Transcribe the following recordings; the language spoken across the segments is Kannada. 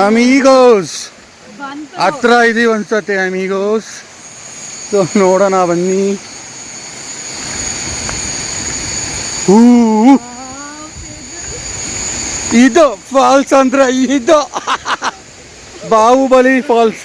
ಅಮೀಗೋಸ್ ಹತ್ರ ಇದೀವಿ ಅನ್ಸತ್ತೆ ಅಮೀಗೋಸ್. ಸೊ ನೋಡೋಣ ಬನ್ನಿ. ಇದು ಫಾಲ್ಸ್ ಅಂದ್ರೆ ಇದು ಬಾಹುಬಲಿ ಫಾಲ್ಸ್.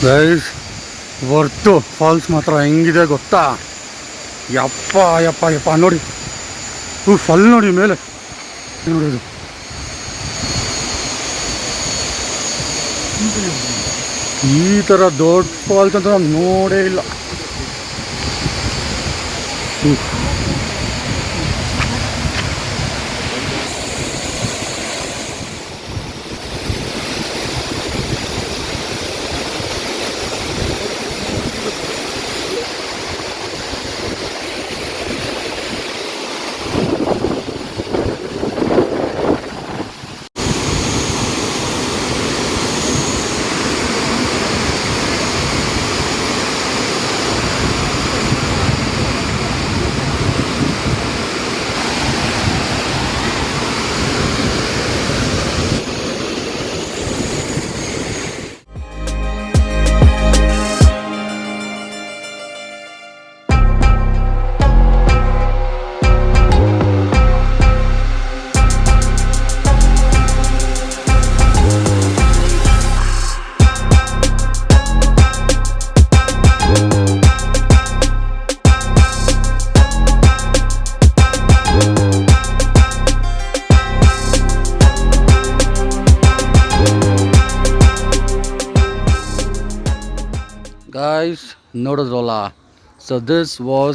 ಗೈಸ್ ವರ್ತು ಫಾಲ್ಸ್ ಮಾತ್ರ ಹೆಂಗಿದೆ ಗೊತ್ತಾ? ಯಪ್ಪ ಯಪ್ಪ ಯಪ್ಪ ನೋಡಿ, ಫಲ್ ನೋಡಿ ಮೇಲೆ ನೋಡೋದು. ಈ ಥರ ದೊಡ್ಡ ಫಾಲ್ಸ್ ಅಂತ ನಾನು ನೋಡೇ ಇಲ್ಲ. Guys, ನೋಡಿದ್ರಲ್ಲ, so this was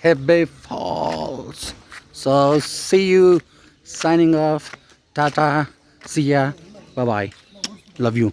Hebbe Falls. So see you, signing off, tata, see ya, bye bye, love you.